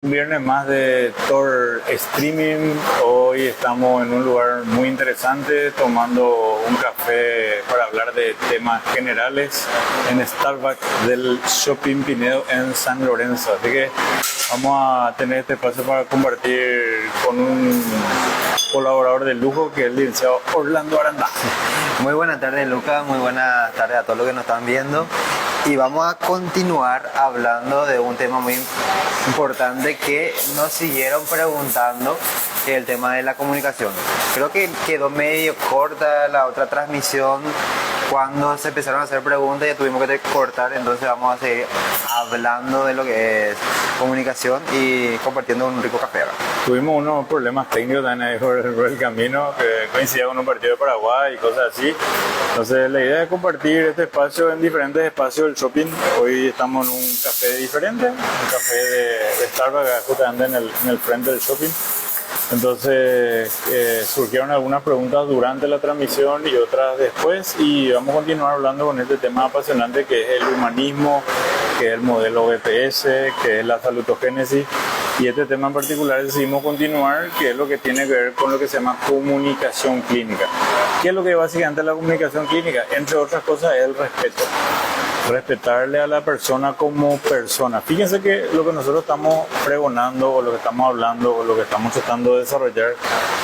Un viernes más de Tor Streaming. Hoy estamos en un lugar muy interesante tomando un café para hablar de temas generales en Starbucks del Shopping Pinedo en San Lorenzo. Así que vamos a tener este espacio para compartir con un colaborador de lujo que es el licenciado Orlando Aranda. Muy buenas tardes, Lucas, muy buenas tardes a todos los que nos están viendo. Y vamos a continuar hablando de un tema muy importante que nos siguieron preguntando, que es el tema de la comunicación. Creo que quedó medio corta la otra transmisión. Cuando se empezaron a hacer preguntas ya tuvimos que cortar, entonces vamos a seguir hablando de lo que es comunicación y compartiendo un rico café. Tuvimos unos problemas técnicos también ahí por el camino, que coincidía con un partido de Paraguay y cosas así. Entonces la idea es compartir este espacio en diferentes espacios del shopping. Hoy estamos en un café diferente, un café de Starbucks justamente en el frente del shopping. Entonces surgieron algunas preguntas durante la transmisión y otras después, y vamos a continuar hablando con este tema apasionante que es el humanismo, que es el modelo BPS, que es la salutogénesis, y este tema en particular decidimos continuar, que es lo que tiene que ver con lo que se llama comunicación clínica. ¿Qué es lo que básicamente es la comunicación clínica? Entre otras cosas es el respeto. Respetarle a la persona como persona. Fíjense que lo que nosotros estamos pregonando o lo que estamos hablando o lo que estamos tratando de desarrollar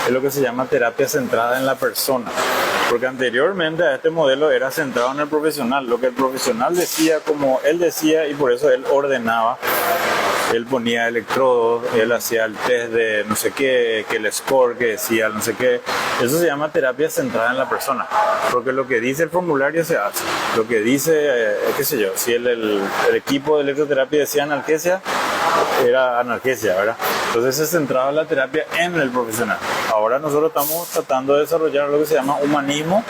es lo que se llama terapia centrada en la persona, porque anteriormente a este modelo era centrado en el profesional, lo que el profesional decía, como él decía, y por eso él ordenaba. Él ponía electrodos, él hacía el test de no sé qué, que el score que decía no sé qué. Eso se llama terapia centrada en la persona, porque lo que dice el formulario se hace. Lo que dice, qué sé yo, si el equipo de electroterapia decía analgesia, era analgesia, ¿verdad? Entonces se centraba la terapia en el profesional. Ahora nosotros estamos tratando de desarrollar lo que se llama humanismo,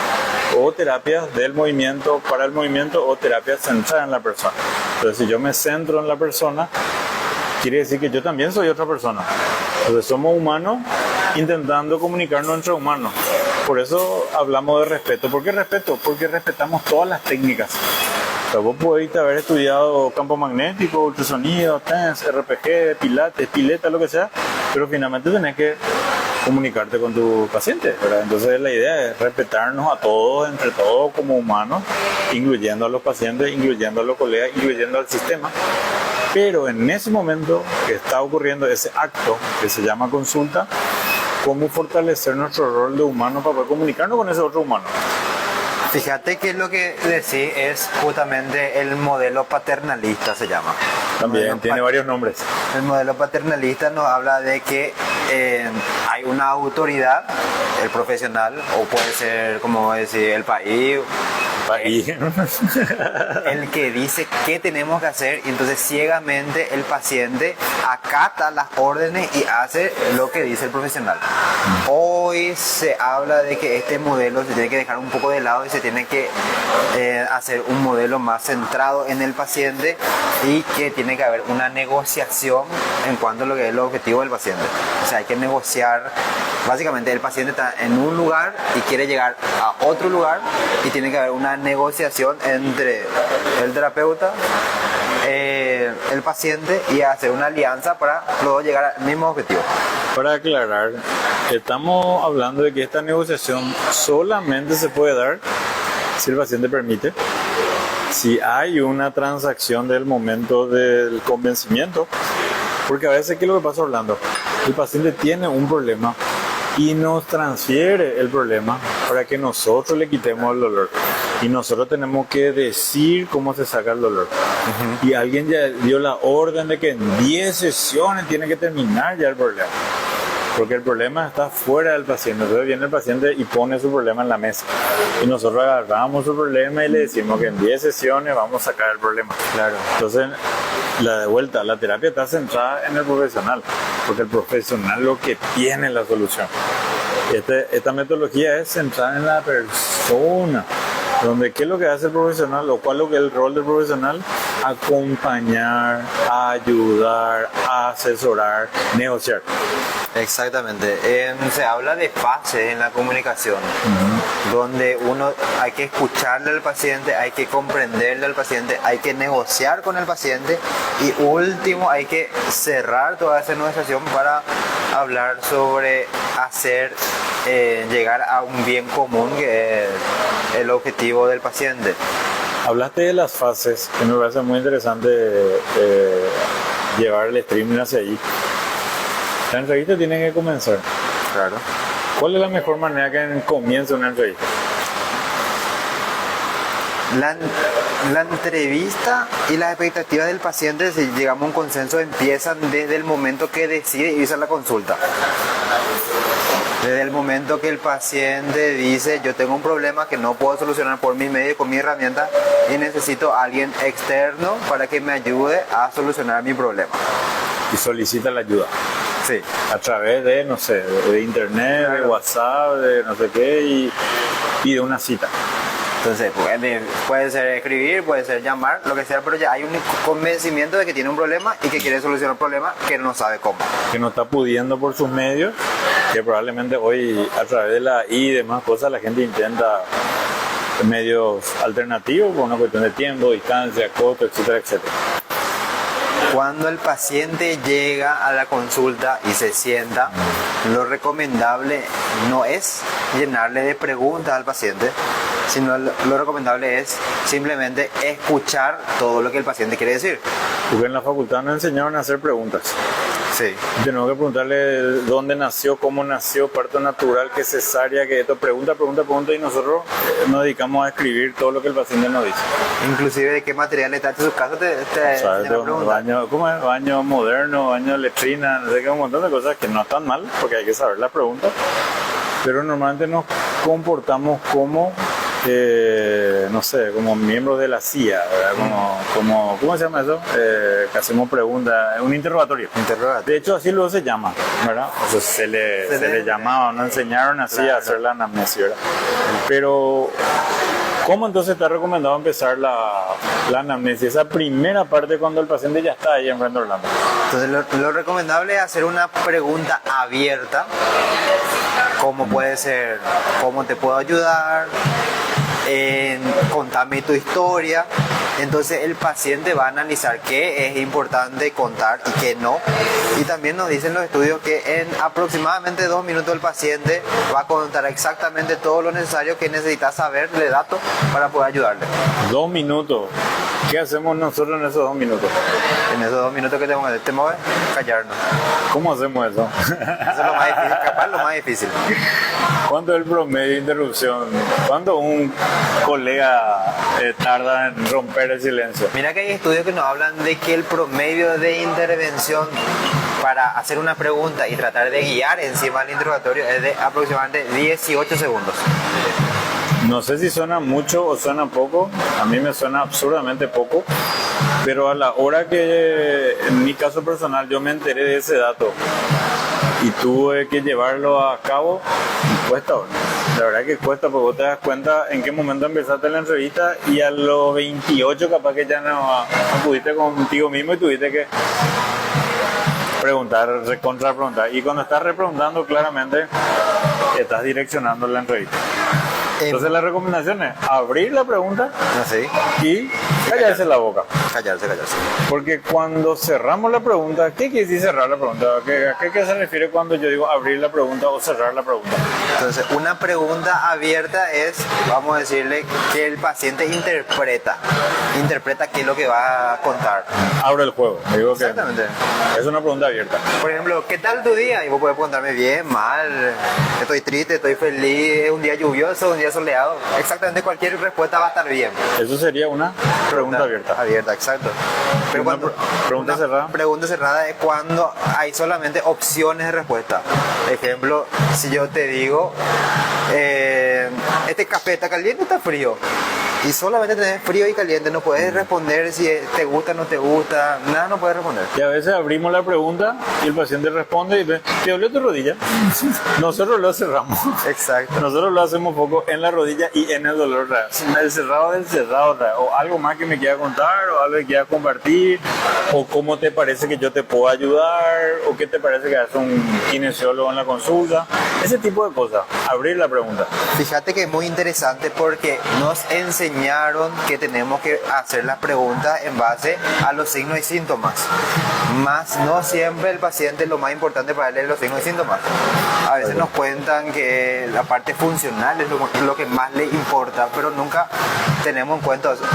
o terapias del movimiento para el movimiento, o terapias centradas en la persona. Entonces si yo me centro en la persona, quiere decir que yo también soy otra persona. Entonces somos humanos intentando comunicarnos entre humanos. Por eso hablamos de respeto. ¿Por qué respeto? Porque respetamos todas las técnicas. O sea, vos podéis haber estudiado campo magnético, ultrasonido, TENS, RPG, pilates, pileta, lo que sea, pero finalmente tenés que comunicarte con tu paciente, ¿verdad? Entonces la idea es respetarnos a todos, entre todos como humanos, incluyendo a los pacientes, incluyendo a los colegas, incluyendo al sistema. Pero en ese momento que está ocurriendo ese acto que se llama consulta, ¿cómo fortalecer nuestro rol de humano para poder comunicarnos con ese otro humano? Fíjate que lo que decís es justamente el modelo paternalista, se llama. También tiene varios nombres. El modelo paternalista nos habla de que hay una autoridad, el profesional, o puede ser, como decir, el país, el que dice qué tenemos que hacer, y entonces ciegamente el paciente acata las órdenes y hace lo que dice el profesional. Hoy se habla de que este modelo se tiene que dejar un poco de lado y se tiene que hacer un modelo más centrado en el paciente, y que tiene que haber una negociación en cuanto a lo que es el objetivo del paciente. O sea, hay que negociar. Básicamente el paciente está en un lugar y quiere llegar a otro lugar, y tiene que haber una negociación entre el terapeuta, el paciente, y hacer una alianza para luego llegar al mismo objetivo. Para aclarar, estamos hablando de que esta negociación solamente se puede dar si el paciente permite, si hay una transacción del momento del convencimiento, porque a veces, ¿qué es lo que pasa, Orlando? El paciente tiene un problema y nos transfiere el problema para que nosotros le quitemos el dolor, y nosotros tenemos que decir cómo se saca el dolor. Y alguien ya dio la orden de que en 10 sesiones tiene que terminar ya el problema, porque el problema está fuera del paciente. Entonces viene el paciente y pone su problema en la mesa, y nosotros agarramos su problema y le decimos que en 10 sesiones vamos a sacar el problema. Claro. Entonces, la terapia está centrada en el profesional, porque el profesional lo que tiene la solución. Esta metodología es centrada en la persona, donde qué es lo que hace el profesional, o cuál es el rol del profesional, acompañar, a ayudar, a asesorar, negociar. Exactamente. Se habla de fases en la comunicación, donde uno hay que escucharle al paciente, hay que comprenderle al paciente, hay que negociar con el paciente y último hay que cerrar toda esa negociación para hablar sobre hacer llegar a un bien común que es el objetivo del paciente. Hablaste de las fases, que me parece muy interesante llevar el streaming hacia ahí. La entrevista tiene que comenzar. Claro. ¿Cuál es la mejor manera que comience una entrevista? La entrevista y las expectativas del paciente, si llegamos a un consenso, empiezan desde el momento que decide irse a la consulta. Desde el momento que el paciente dice, yo tengo un problema que no puedo solucionar por mi medio, con mi herramienta, y necesito a alguien externo para que me ayude a solucionar mi problema. Y solicita la ayuda. Sí. A través de, no sé, de internet, de WhatsApp, de no sé qué, y pide una cita. Entonces, puede ser escribir, puede ser llamar, lo que sea, pero ya hay un convencimiento de que tiene un problema y que quiere solucionar un problema que no sabe cómo. Que no está pudiendo por sus medios, que probablemente hoy a través de la I y demás cosas la gente intenta medios alternativos por una cuestión de tiempo, distancia, costo, etcétera, etcétera. Cuando el paciente llega a la consulta y se sienta, lo recomendable no es llenarle de preguntas al paciente, sino lo recomendable es simplemente escuchar todo lo que el paciente quiere decir. Porque en la facultad nos enseñaron a hacer preguntas. Sí. Tenemos que preguntarle dónde nació, cómo nació, parto natural, qué cesárea, qué esto, pregunta, y nosotros nos dedicamos a escribir todo lo que el paciente nos dice. Inclusive de qué material está en su casa O sea, baño, ¿cómo es? Baño moderno, baño de letrina, no sé qué, un montón de cosas que no están mal, porque hay que saber la pregunta. Pero normalmente nos comportamos como no sé, como miembros de la CIA, ¿verdad? ¿Cómo se llama eso? Que hacemos preguntas, un interrogatorio. De hecho, así luego se llama, ¿verdad? O sea, se le llamaba, nos enseñaron así a hacer la anamnesis, ¿verdad? Pero, ¿cómo entonces está recomendado empezar la anamnesis? Esa primera parte cuando el paciente ya está ahí enfrente de Orlando. Entonces, lo recomendable es hacer una pregunta abierta, como puede ser, ¿cómo te puedo ayudar? Contame tu historia. Entonces el paciente va a analizar qué es importante contar y qué no. Y también nos dicen los estudios que en aproximadamente 2 minutos el paciente va a contar exactamente todo lo necesario que necesita saber de datos para poder ayudarle. 2 minutos. ¿Qué hacemos nosotros en esos 2 minutos? En esos 2 minutos que tenemos que callarnos. ¿Cómo hacemos eso? Eso es lo más difícil, capaz lo más difícil. ¿Cuánto es el promedio de interrupción? ¿Cuánto un colega tarda en romper el silencio? Mira que hay estudios que nos hablan de que el promedio de intervención para hacer una pregunta y tratar de guiar encima del interrogatorio es de aproximadamente 18 segundos. No sé si suena mucho o suena poco, a mí me suena absurdamente poco, pero a la hora que en mi caso personal yo me enteré de ese dato y tuve que llevarlo a cabo, cuesta, ¿no? La verdad que cuesta porque vos te das cuenta en qué momento empezaste la entrevista y a los 28 capaz que ya no pudiste contigo mismo y tuviste que preguntar, contrapreguntar, y cuando estás repreguntando claramente estás direccionando la entrevista. Entonces la recomendación es abrir la pregunta y callarse la boca. Callarse. Porque cuando cerramos la pregunta, ¿qué quiere decir cerrar la pregunta? ¿A qué se refiere cuando yo digo abrir la pregunta o cerrar la pregunta? Entonces una pregunta abierta es, vamos a decirle, que el paciente interpreta qué es lo que va a contar. Abre el juego. Digo que exactamente. Es una pregunta abierta. Por ejemplo, ¿qué tal tu día? Y vos puedes preguntarme bien, mal, estoy triste, estoy feliz, es un día lluvioso, un día soleado. Exactamente cualquier respuesta va a estar bien. Eso sería una pregunta abierta. Abierta, exacto. Pero cuando pregunta cerrada. Pregunta cerrada es cuando hay solamente opciones de respuesta. Ejemplo, si yo te digo, ¿este café está caliente o está frío? Y solamente tenés frío y caliente, no puedes responder si te gusta o no te gusta, nada no puedes responder. Y a veces abrimos la pregunta y el paciente responde y ve, ¿te dolió tu rodilla? Nosotros lo cerramos. Exacto. Nosotros lo hacemos foco en la rodilla y en el dolor real. El cerrado del cerrado real. O algo más que me quiera contar, o algo que quiera compartir, o cómo te parece que yo te puedo ayudar, o qué te parece que hace un kinesiólogo en la consulta. Ese tipo de cosas. Abrir la pregunta. Fíjate que es muy interesante porque nos enseñaron que tenemos que hacer las preguntas en base a los signos y síntomas. Más no siempre el paciente lo más importante para él es los signos y síntomas. A veces nos cuentan que la parte funcional es lo que más le importa, pero nunca tenemos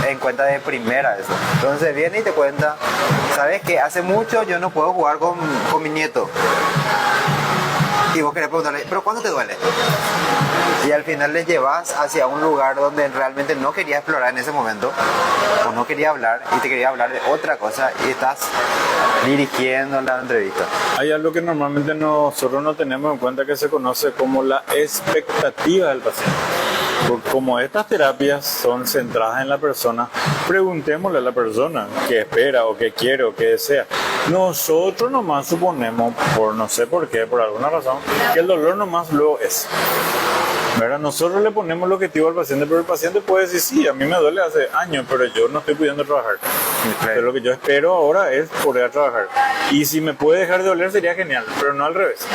en cuenta de primera eso. Entonces viene y te cuenta, ¿sabes qué? Hace mucho yo no puedo jugar con mi nieto. Y vos querés preguntarle, ¿pero cuándo te duele? Y al final les llevas hacia un lugar donde realmente no quería explorar en ese momento, o no quería hablar, y te quería hablar de otra cosa, y estás dirigiendo la entrevista. Hay algo que normalmente nosotros no tenemos en cuenta que se conoce como la expectativa del paciente. Como estas terapias son centradas en la persona, preguntémosle a la persona qué espera o qué quiere o qué desea. Nosotros nomás suponemos, por no sé por qué, por alguna razón, que el dolor nomás luego es. ¿Verdad? Nosotros le ponemos el objetivo al paciente, pero el paciente puede decir, sí, a mí me duele hace años, pero yo no estoy pudiendo trabajar. Pero lo que yo espero ahora es poder trabajar. Y si me puede dejar de doler sería genial, pero no al revés.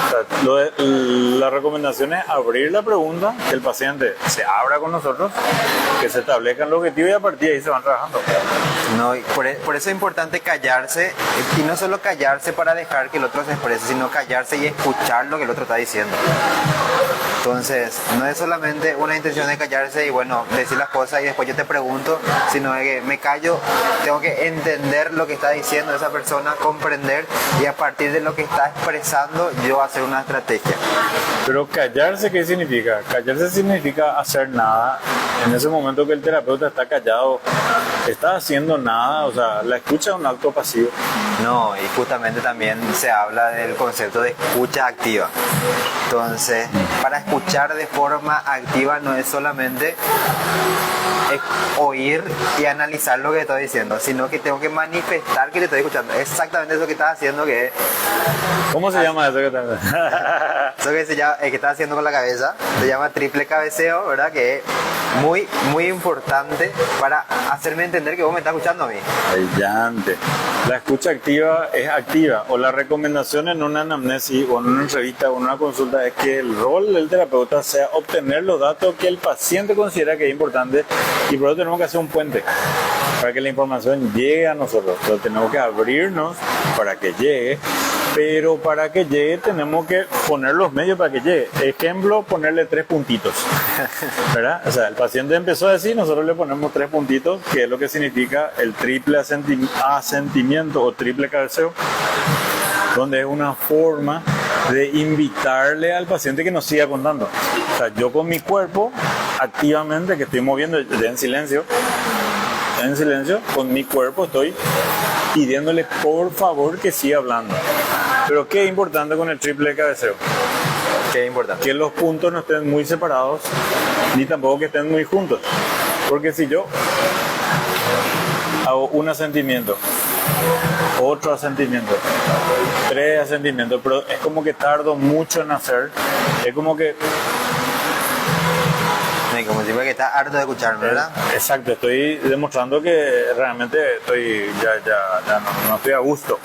O sea, la recomendación es abrir la pregunta, que el paciente se abra con nosotros, que se establezcan los objetivos y a partir de ahí se van trabajando. No, y por eso es importante callarse, y no solo callarse para dejar que el otro se exprese, sino callarse y escuchar lo que el otro está diciendo. Entonces, no es solamente una intención de callarse y bueno, decir las cosas y después yo te pregunto, sino de que me callo, tengo que entender lo que está diciendo esa persona, comprender y a partir de lo que está expresando yo hacer una estrategia. Pero callarse, ¿qué significa? Callarse significa hacer nada. En ese momento que el terapeuta está callado, está haciendo nada, o sea, la escucha es un acto pasivo. No, y justamente también se habla del concepto de escucha activa. Entonces, para escuchar de forma activa no es solamente oír y analizar lo que estoy diciendo, sino que tengo que manifestar que le estoy escuchando. Exactamente eso que estás haciendo, que ¿Cómo se llama eso que estás eso que se llama, que estás haciendo con la cabeza, se llama triple cabeceo, ¿verdad? Que es muy, muy importante para hacerme entender que vos me estás escuchando a mí. Brillante. La escucha activa es activa, o la recomendación en una anamnesis o en una entrevista o en una consulta es que el rol del terapeuta sea obtener los datos que el paciente considera que es importante, y por eso tenemos que hacer un puente para que la información llegue a nosotros. Entonces tenemos que abrirnos para que llegue, pero para que llegue tenemos que poner los medios para que llegue. Ejemplo, ponerle 3 puntitos, ¿verdad? O sea, el paciente empezó a decir, nosotros le ponemos 3 puntitos, que es lo que significa el triple asentimiento o triple cabeceo, donde es una forma de invitarle al paciente que nos siga contando. O sea, yo con mi cuerpo, activamente, que estoy moviendo ya en silencio, con mi cuerpo estoy pidiéndole por favor que siga hablando. Pero ¿qué es importante con el triple cabeceo? ¿Qué es importante? Que los puntos no estén muy separados, ni tampoco que estén muy juntos. Porque si yo hago un asentimiento, otro asentimiento, 3 asentimientos, pero es como que tardo mucho en hacer, es como que... Como si fuera que está harto de escucharme, ¿verdad? Exacto, estoy demostrando que realmente estoy ya no estoy a gusto.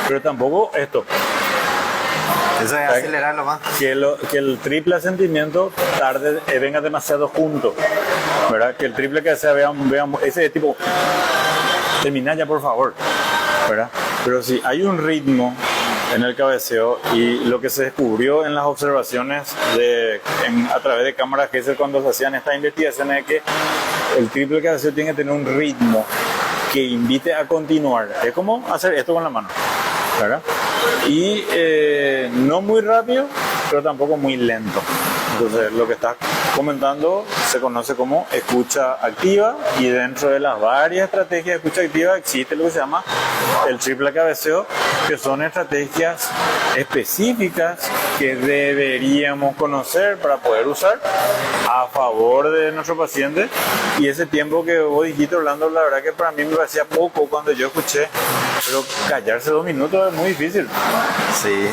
Pero tampoco esto. Eso es acelerarlo más. Que el triple asentimiento tarde, venga demasiado junto, ¿verdad? Que el triple que sea, veamos ese tipo, termina ya por favor, ¿verdad? Pero si hay un ritmo en el cabeceo, y lo que se descubrió en las observaciones a través de cámaras Gesser cuando se hacían estas investigaciones, es que el triple cabeceo tiene que tener un ritmo que invite a continuar. Es como hacer esto con la mano, ¿verdad? Y no muy rápido, pero tampoco muy lento. Entonces, lo que estás comentando se conoce como escucha activa, y dentro de las varias estrategias de escucha activa existe lo que se llama el triple cabeceo, que son estrategias específicas que deberíamos conocer para poder usar a favor de nuestro paciente. Y ese tiempo que vos dijiste, Orlando, la verdad que para mí me parecía poco cuando yo escuché, pero callarse 2 minutos es muy difícil. Sí.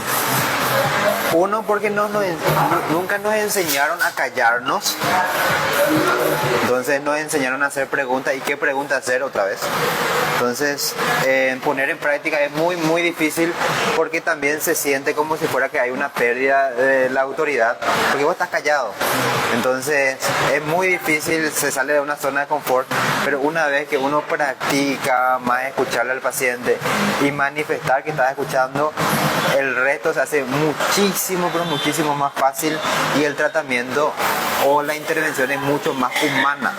Uno, porque nunca nos enseñaron a callarnos. Entonces nos enseñaron a hacer preguntas. ¿Y qué pregunta hacer otra vez? Entonces, poner en práctica es muy, muy difícil, porque también se siente como si fuera que hay una pérdida de la autoridad, porque vos estás callado. Entonces, es muy difícil, se sale de una zona de confort, pero una vez que uno practica más escucharle al paciente y manifestar que estás escuchando, el resto se hace muchísimo, pero muchísimo más fácil, y el tratamiento o la intervención es mucho más humana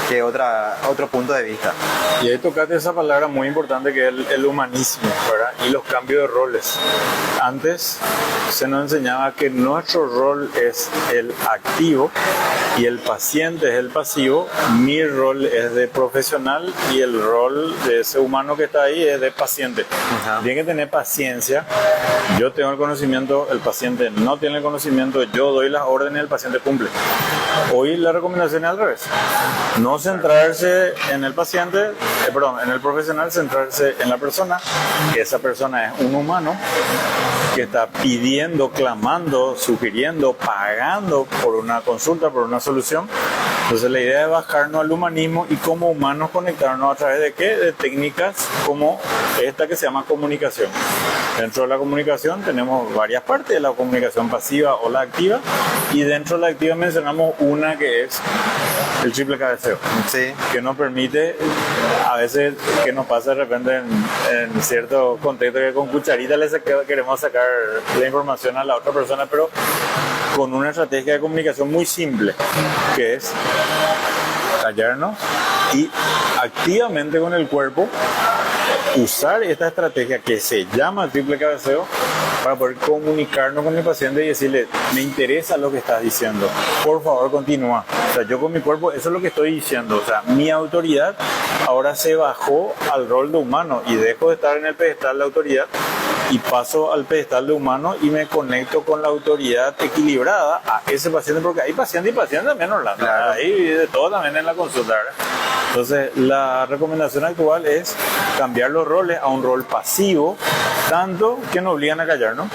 que otro punto de vista. Y ahí tocaste esa palabra muy importante que es el humanismo, ¿verdad? Y los cambios de roles. Antes se nos enseñaba que nuestro rol es el activo y el paciente es el pasivo. Mi rol es de profesional y el rol de ese humano que está ahí es de paciente. Tiene que tener paciencia. Yo tengo el conocimiento, el paciente no tiene el conocimiento, yo doy las órdenes, el paciente cumple. Hoy la recomendación es al revés. No centrarse en el paciente, en el profesional, centrarse en la persona. Esa persona es un humano que está pidiendo, clamando, sugiriendo, pagando por una consulta, por una solución. Entonces la idea es bajarnos al humanismo y como humanos conectarnos a través de ¿qué? De técnicas como esta que se llama comunicación. Dentro de la comunicación tenemos varias partes, la comunicación pasiva o la activa, y dentro de la activa mencionamos una que es el triple cabeceo, sí, que nos permite, a veces que nos pasa de repente en cierto contexto, que con cucharita queremos sacar la información a la otra persona, pero con una estrategia de comunicación muy simple, que es callarnos y activamente con el cuerpo usar esta estrategia que se llama triple cabeceo para poder comunicarnos con el paciente y decirle: me interesa lo que estás diciendo, por favor continúa. O sea, yo con mi cuerpo, eso es lo que estoy diciendo. O sea, mi autoridad ahora se bajó al rol de humano y dejo de estar en el pedestal de autoridad y paso al pedestal de humano y me conecto con la autoridad equilibrada a ese paciente, porque hay paciente y paciente también, Orlando. Claro. Hay de todo también en la consulta, ¿verdad? Entonces, la recomendación actual es cambiar los roles a un rol pasivo, tanto que nos obligan a callarnos,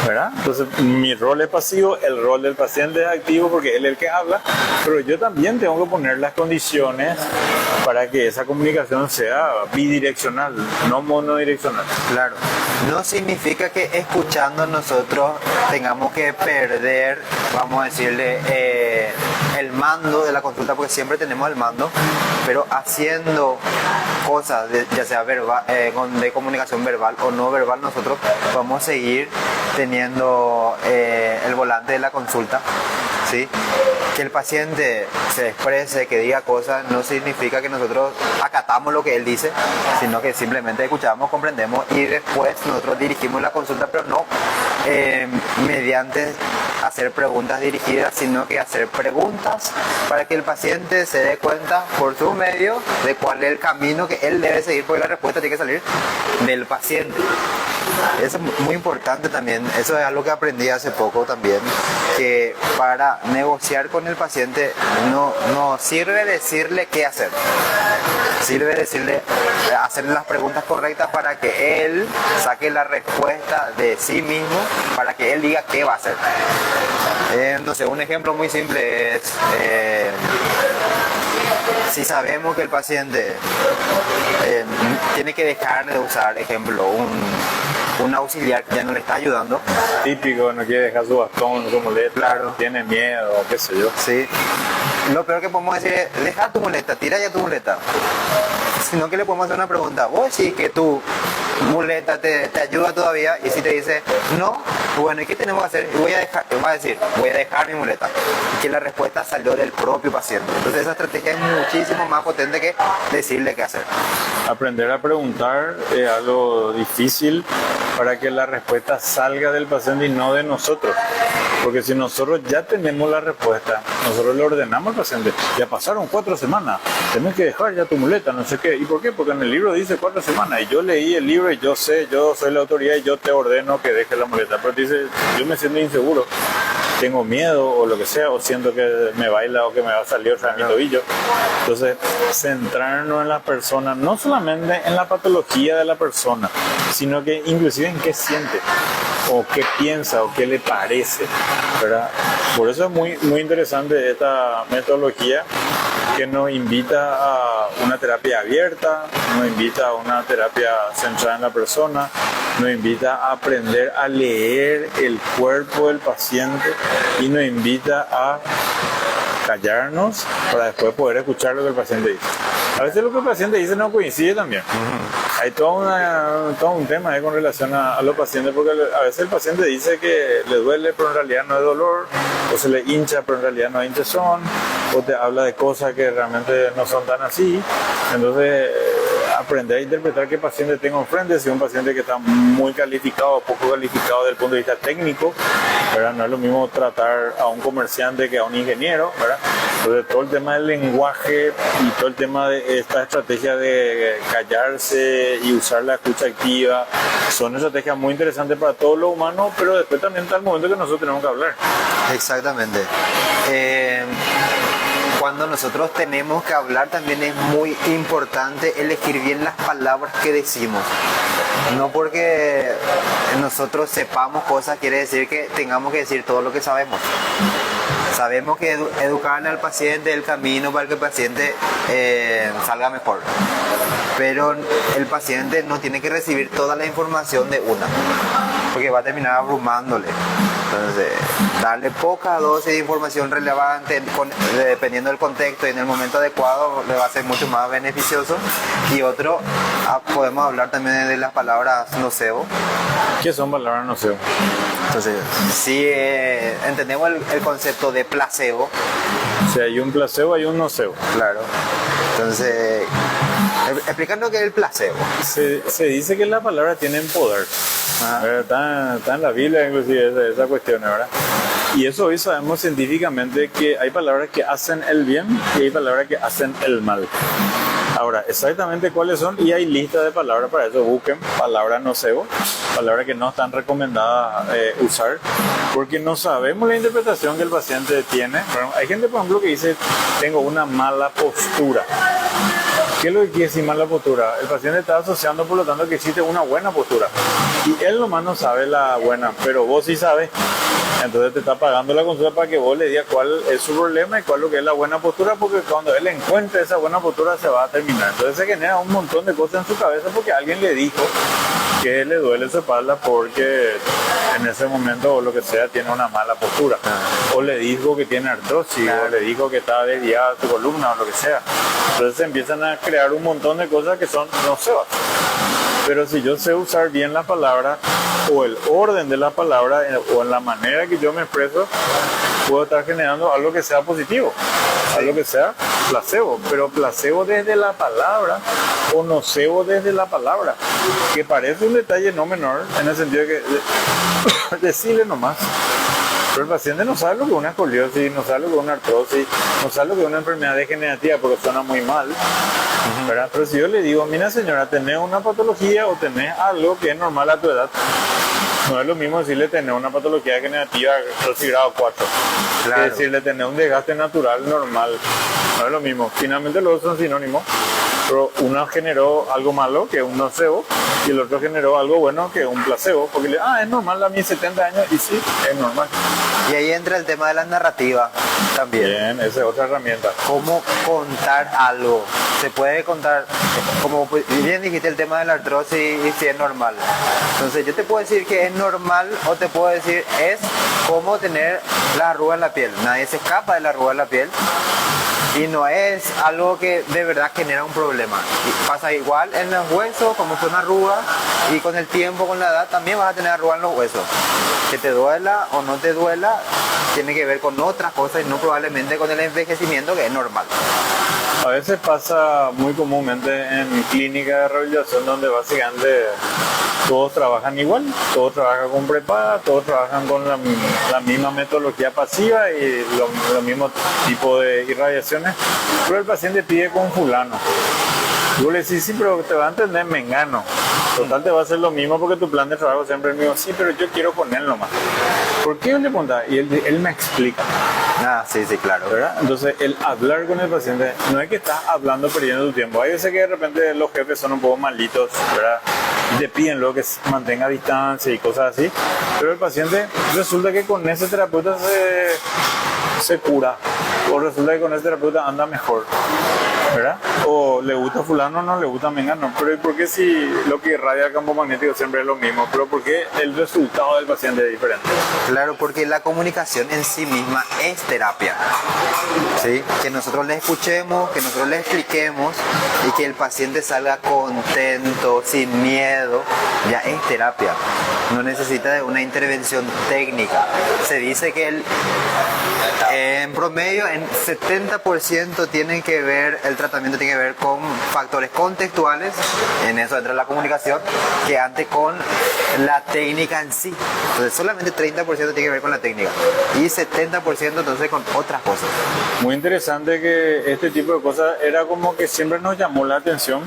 ¿verdad? Entonces, mi rol es pasivo, el rol del paciente es activo porque él es el que habla, pero yo también tengo que poner las condiciones para que esa comunicación sea bidireccional, no monodireccional. Claro. No significa que escuchando nosotros tengamos que perder, vamos a decirle, el mando de la consulta, porque siempre tenemos el mando, pero haciendo cosas, ya sea verbal, de comunicación verbal o no verbal, nosotros vamos a seguir teniendo el volante de la consulta, ¿sí? Que el paciente se exprese, que diga cosas, no significa que nosotros acatamos lo que él dice, sino que simplemente escuchamos, comprendemos y después nosotros dirigimos la consulta, pero no mediante hacer preguntas dirigidas, sino que hacer preguntas para que el paciente se dé cuenta por su medio de cuál es el camino que él debe seguir, porque la respuesta tiene que salir del paciente. Eso es muy importante también. Eso es algo que aprendí hace poco también, que para negociar con el paciente no sirve decirle qué hacer, sirve decirle, hacerle las preguntas correctas para que él saque la respuesta de sí mismo, para que él diga qué va a hacer. Entonces, un ejemplo muy simple es si sabemos que el paciente tiene que dejar de usar, ejemplo, un auxiliar que ya no le está ayudando. Típico, no quiere dejar su bastón, su muleta, claro, tiene miedo, qué sé yo. Sí. Lo peor que podemos decir es: deja tu muleta, tira ya tu muleta. Sino que le podemos hacer una pregunta: vos sí que tu muleta te ayuda todavía, y si te dice no, bueno, ¿y qué tenemos que hacer? Y va a decir: voy a dejar mi muleta. Y que la respuesta salió del propio paciente. Entonces esa estrategia es muchísimo más potente que decirle qué hacer. Aprender a preguntar es algo difícil para que la respuesta salga del paciente y no de nosotros. Porque si nosotros ya tenemos la respuesta, nosotros le ordenamos al paciente, ya pasaron 4 semanas, tenés que dejar ya tu muleta, no sé qué. ¿Y por qué? Porque en el libro dice 4 semanas y yo leí el libro y yo sé, yo soy la autoridad y yo te ordeno que dejes la muleta. Pero te dice, yo me siento inseguro, tengo miedo o lo que sea, o siento que me baila o que me va a salir otra vez mi tobillo. Entonces, centrarnos en la persona, no solamente en la patología de la persona, sino que inclusive en qué siente, o qué piensa, o qué le parece, ¿verdad? Por eso es muy interesante esta metodología que nos invita a una terapia abierta, nos invita a una terapia centrada en la persona, nos invita a aprender a leer el cuerpo del paciente y nos invita a callarnos para después poder escuchar lo que el paciente dice. A veces lo que el paciente dice no coincide también. Hay todo un tema con relación a los pacientes, porque a veces el paciente dice que le duele, pero en realidad no es dolor, o se le hincha, pero en realidad no es hinchazón, o te habla de cosas que realmente no son tan así. Entonces, aprender a interpretar qué paciente tengo enfrente, si es un paciente que está muy calificado o poco calificado desde el punto de vista técnico, ¿verdad? No es lo mismo tratar a un comerciante que a un ingeniero, ¿verdad? Entonces todo el tema del lenguaje y todo el tema de esta estrategia de callarse y usar la escucha activa son estrategias muy interesantes para todos los humanos, pero después también está el momento que nosotros tenemos que hablar. Exactamente. Cuando nosotros tenemos que hablar también es muy importante elegir bien las palabras que decimos. No porque nosotros sepamos cosas quiere decir que tengamos que decir todo lo que sabemos. Sabemos que educarle al paciente el camino para que el paciente salga mejor. Pero el paciente no tiene que recibir toda la información de una, porque va a terminar abrumándole. Entonces, darle poca dosis de información relevante dependiendo del contexto y en el momento adecuado le va a ser mucho más beneficioso. Y otro, podemos hablar también de las palabras nocebo. ¿Qué son palabras nocebo? Entonces, si entendemos el concepto de placebo. Si hay un placebo, hay un nocebo. Claro. Entonces, explicando qué es el placebo. Se dice que las palabras tienen poder. Está en la Biblia inclusive esa cuestión, ¿verdad? Y eso hoy sabemos científicamente que hay palabras que hacen el bien y hay palabras que hacen el mal. Ahora, exactamente cuáles son, y hay listas de palabras para eso. Busquen palabras nocebo, palabras que no están recomendadas usar, porque no sabemos la interpretación que el paciente tiene. Bueno, hay gente, por ejemplo, que dice, tengo una mala postura. ¿Qué es lo que quiere decir mala postura? El paciente está asociando, por lo tanto, que existe una buena postura. Y él nomás no sabe la buena, pero vos sí sabes. Entonces te está pagando la consulta para que vos le digas cuál es su problema y cuál es lo que es la buena postura, porque cuando él encuentre esa buena postura se va a terminar. Entonces se genera un montón de cosas en su cabeza porque alguien le dijo que le duele su espalda porque en ese momento o lo que sea tiene una mala postura. O le dijo que tiene artrosis, o le dijo que está desviada su columna o lo que sea. Entonces se empiezan a crear un montón de cosas que son nocivas. Pero si yo sé usar bien la palabra o el orden de la palabra o en la manera que yo me expreso, puedo estar generando algo que sea positivo, algo que sea placebo, pero placebo desde la palabra o nocebo desde la palabra, que parece un detalle no menor en el sentido de que decirle nomás. Pero el paciente no sabe lo que es una escoliosis, no sabe lo que es una artrosis, no sabe lo que es una enfermedad degenerativa porque suena muy mal, ¿verdad? Pero si yo le digo, mira señora, tenés una patología o tenés algo que es normal a tu edad, no es lo mismo decirle tener una patología degenerativa artrosis grado 4, claro, que decirle tener un desgaste natural normal, no es lo mismo. Finalmente los dos son sinónimos, pero uno generó algo malo, que es un nocebo, y el otro generó algo bueno, que es un placebo, porque es normal a mí 70 años, y sí, es normal. Y ahí entra el tema de la narrativa también. Bien, esa es otra herramienta. ¿Cómo contar algo? Se puede contar, como bien dijiste, el tema de la artrosis y si es normal. Entonces yo te puedo decir que es normal o te puedo decir es como tener la arruga en la piel. Nadie se escapa de la arruga en la piel. Y no es algo que de verdad genera un problema. Y pasa igual en los huesos, como son arrugas, y con el tiempo, con la edad, también vas a tener arrugas en los huesos. Que te duela o no te duela, tiene que ver con otras cosas y no probablemente con el envejecimiento, que es normal. A veces pasa muy comúnmente en clínicas de rehabilitación donde básicamente todos trabajan igual, todos trabajan con prepaga, todos trabajan con la misma metodología pasiva y los mismos tipos de irradiaciones, pero el paciente pide con fulano. Yo le decís, sí, pero te va a entender mengano. Total, te va a hacer lo mismo porque tu plan de trabajo siempre es el mismo. Sí, pero yo quiero con él nomás. ¿Por qué yo le preguntaba? Y él me explica. Ah, sí, sí, claro. ¿Verdad? Entonces, el hablar con el paciente no es que estás hablando perdiendo tu tiempo. Hay veces que de repente los jefes son un poco malitos, ¿verdad? Y te piden luego que mantenga distancia y cosas así. Pero el paciente resulta que con ese terapeuta se cura. O resulta que con ese terapeuta anda mejor, ¿verdad? O le gusta fulano o no le gusta mengano. Pero ¿y por qué si lo que irradia el campo magnético siempre es lo mismo? Pero ¿por qué el resultado del paciente es diferente? Claro, porque la comunicación en sí misma es terapia. ¿Sí? Que nosotros le escuchemos, que nosotros le expliquemos y que el paciente salga contento, sin miedo, ya es terapia. No necesita de una intervención técnica. Se dice que en promedio en 70% tiene que ver, el tratamiento tiene que ver con factores contextuales, en eso entra la comunicación, que antes con la técnica en sí. Entonces solamente 30% tiene que ver con la técnica y 70% entonces con otras cosas. Muy interesante que este tipo de cosas era como que siempre nos llamó la atención,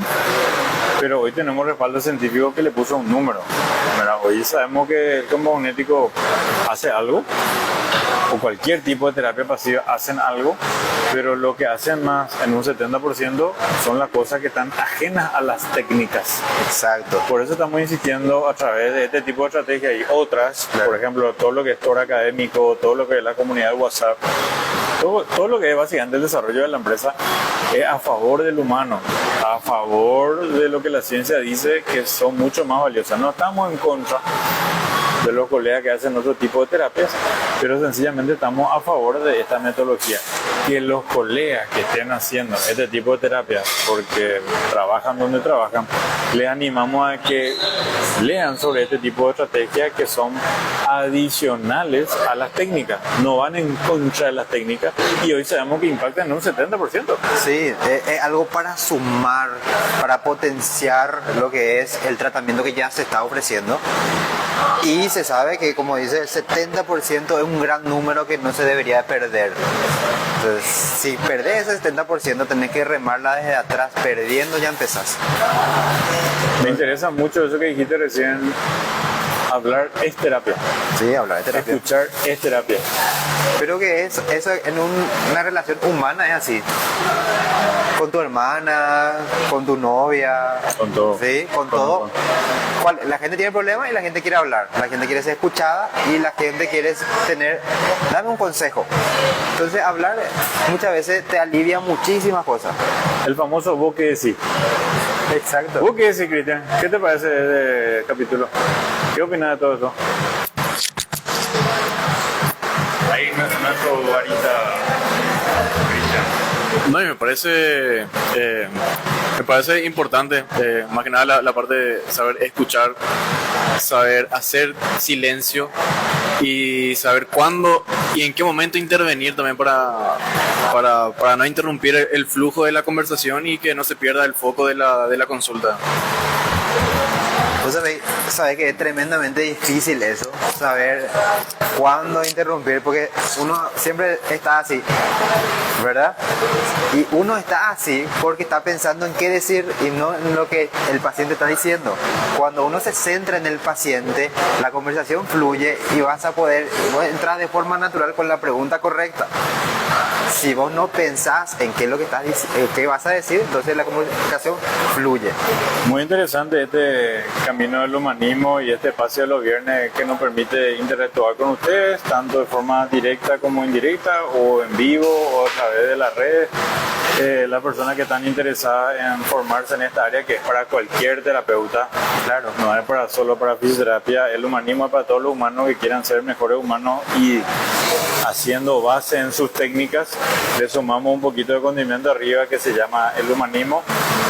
pero hoy tenemos respaldo científico que le puso un número, ¿verdad? Hoy sabemos que el campo magnético hace algo, o cualquier tipo de terapia pasiva hacen algo, pero lo que hacen más en un 70% son las cosas que están ajenas a las técnicas. Exacto. Por eso estamos insistiendo a través de este tipo de estrategias y otras, claro. Por ejemplo, todo lo que es Tor académico, todo lo que es la comunidad de WhatsApp, todo lo que es básicamente el desarrollo de la empresa es a favor del humano, a favor de lo que la ciencia dice que son mucho más valiosas. No estamos en contra de los colegas que hacen otro tipo de terapias, pero sencillamente estamos a favor de esta metodología. Que los colegas que estén haciendo este tipo de terapias, porque trabajan donde trabajan, les animamos a que lean sobre este tipo de estrategias que son adicionales a las técnicas, no van en contra de las técnicas y hoy sabemos que impactan en un 70%. Sí, es algo para sumar, para potenciar lo que es el tratamiento que ya se está ofreciendo. Y se sabe que, como dice, el 70% es un gran número que no se debería de perder. Entonces, si perdés ese 70%, tenés que remarla desde atrás. Perdiendo ya empezás. Me interesa mucho eso que dijiste recién. Hablar es terapia. Sí, hablar es terapia. Escuchar es terapia. Pero que eso en una relación humana es así. Con tu hermana, con tu novia. Con todo. Sí, con todo. La gente tiene problemas y la gente quiere hablar. La gente quiere ser escuchada y la gente quiere dame un consejo. Entonces hablar muchas veces te alivia muchísimas cosas. El famoso vos qué decís. Exacto. ¿Vos qué decís, Cristian? ¿Qué te parece de este capítulo? ¿Qué opinas de todo eso? Ahí nuestro varita, Cristian. No, y me parece importante, más que nada la parte de saber escuchar, saber hacer silencio y saber cuándo y en qué momento intervenir también para no interrumpir el flujo de la conversación y que no se pierda el foco de la consulta. Vos sabés que es tremendamente difícil eso, saber cuándo interrumpir, porque uno siempre está así, ¿verdad? Y uno está así porque está pensando en qué decir y no en lo que el paciente está diciendo. Cuando uno se centra en el paciente, la conversación fluye y vas a poder entrar de forma natural con la pregunta correcta. Si vos no pensás en qué es lo que qué vas a decir, entonces la comunicación fluye. Muy interesante este camino del humanismo y este espacio de los viernes que nos permite interactuar con ustedes, tanto de forma directa como indirecta, o en vivo, o a través de las redes. Las personas que están interesadas en formarse en esta área, que es para cualquier terapeuta, claro, no es solo para fisioterapia, el humanismo es para todos los humanos que quieran ser mejores humanos y haciendo base en sus técnicas, le sumamos un poquito de condimento arriba que se llama el humanismo,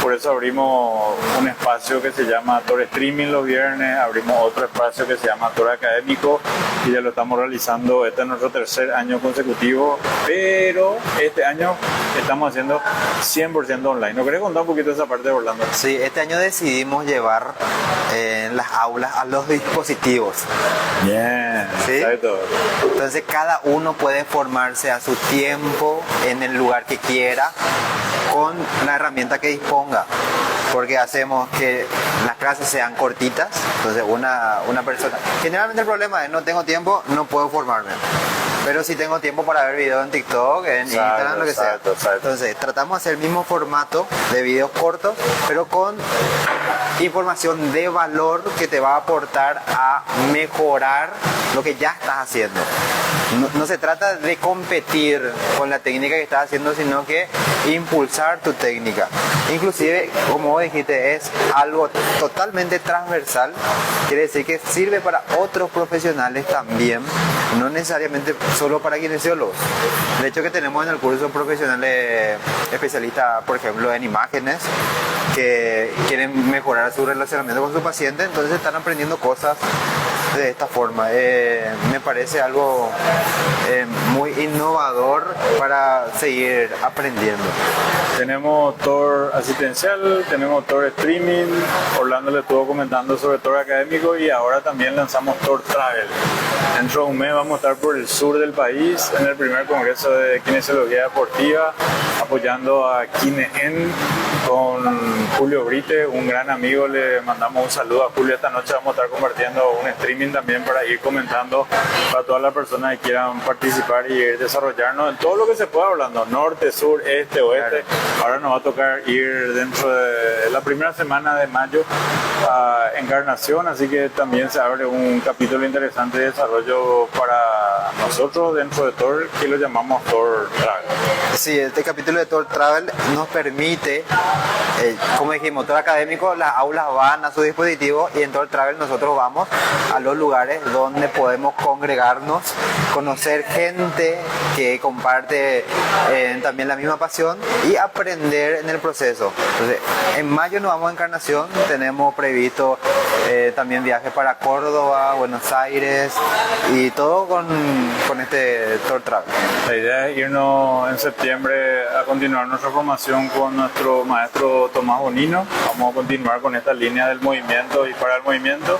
por eso abrimos un espacio que se llama Tor Streaming los viernes, abrimos otro espacio que se llama Tor Académico y ya lo estamos realizando. Este es nuestro tercer año consecutivo, pero este año estamos haciendo 100% online. ¿No querés contar un poquito de esa parte, Orlando? Sí, este año decidimos llevar en las aulas a los dispositivos. Bien, ¿Sí? exacto. Entonces cada uno puede formarse a su tiempo, en el lugar que quiera, con la herramienta que disponga. Porque hacemos que las clases sean cortitas. Entonces una persona... Generalmente el problema es no tengo tiempo, no puedo formarme. Pero si tengo tiempo para ver videos en TikTok, en Instagram, lo que sea. Entonces tratamos de hacer el mismo formato de videos cortos, pero con información de valor que te va a aportar a mejorar lo que ya estás haciendo. No se trata de competir con la técnica que estás haciendo, sino que impulsar tu técnica. Inclusive, como vos dijiste, es algo totalmente transversal. Quiere decir que sirve para otros profesionales también, no necesariamente solo para kinesiólogos. De hecho, que tenemos en el curso profesionales especialistas, por ejemplo, en imágenes, que quieren mejorar su relacionamiento con su paciente, entonces están aprendiendo cosas de esta forma. Me parece algo muy innovador para seguir aprendiendo. Tenemos Tor asistencial, tenemos Tor streaming, Orlando le estuvo comentando sobre Tor académico y ahora también lanzamos Tor Travel. Dentro de un mes vamos a estar por el sur del país en el primer congreso de kinesiología deportiva, apoyando a KineEn con Julio Brite, un gran amigo. Le mandamos un saludo a Julio. Esta noche vamos a estar compartiendo un streaming también para ir comentando para todas las personas que quieran participar y ir desarrollarnos en todo lo que se pueda, hablando norte, sur, este, oeste. Ahora nos va a tocar ir dentro de la primera semana de mayo a Encarnación, así que también se abre un capítulo interesante de desarrollo para nosotros dentro de Tor, que lo llamamos Tor Travel. Sí, este capítulo de Tor Travel nos permite, como dijimos, Tor académico, las aulas van a su dispositivo, y en Tor Travel nosotros vamos a los lugares donde podemos congregarnos, conocer gente que comparte también la misma pasión y aprender en el proceso. Entonces, en mayo nos vamos a Encarnación, tenemos previsto también viajes para Córdoba, Buenos Aires, y todo con este Tor Travel. La idea es irnos en septiembre a continuar nuestra formación con nuestro maestro Tomás Bonino. Vamos a continuar con esta línea del movimiento y para el movimiento.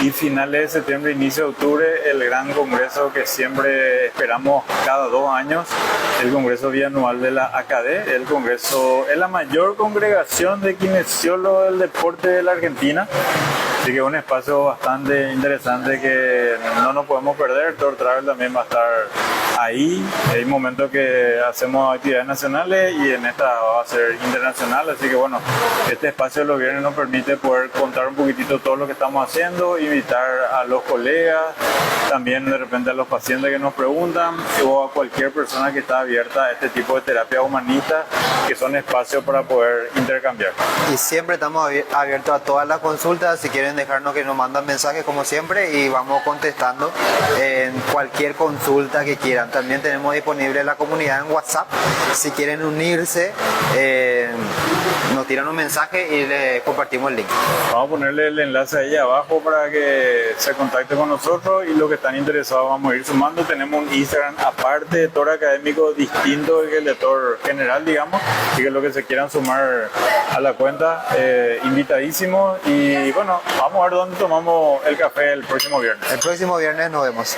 Y finales de septiembre, inicio de octubre, el gran congreso que siempre esperamos cada 2 años, el congreso bianual de la ACADE. El congreso es la mayor congregación de kinesiólogos del deporte de la Argentina. Así que es un espacio bastante interesante que no nos podemos perder. Tor Travel también va a estar ahí. Hay momentos que hacemos actividades nacionales y en esta va a ser internacional. Así que bueno, este espacio de los viernes nos permite poder contar un poquitito todo lo que estamos haciendo, invitar a los colegas, también de repente a los pacientes que nos preguntan o a cualquier persona que está abierta a este tipo de terapia humanista, que son espacios para poder intercambiar. Y siempre estamos abiertos a todas las consultas. Si quieren dejarnos, que nos mandan mensajes como siempre y vamos contestando en cualquier consulta que quieran. También tenemos disponible la comunidad en WhatsApp. Si quieren unirse, nos tiran un mensaje y les compartimos el link. Vamos a ponerle el enlace ahí abajo para que se contacte con nosotros, y los que están interesados vamos a ir sumando. Tenemos un Instagram aparte de Tor académico, distinto que el de Tor general, digamos, y que los que se quieran sumar a la cuenta, invitadísimos. Y bueno, vamos a ver dónde tomamos el café el próximo viernes. El próximo viernes nos vemos.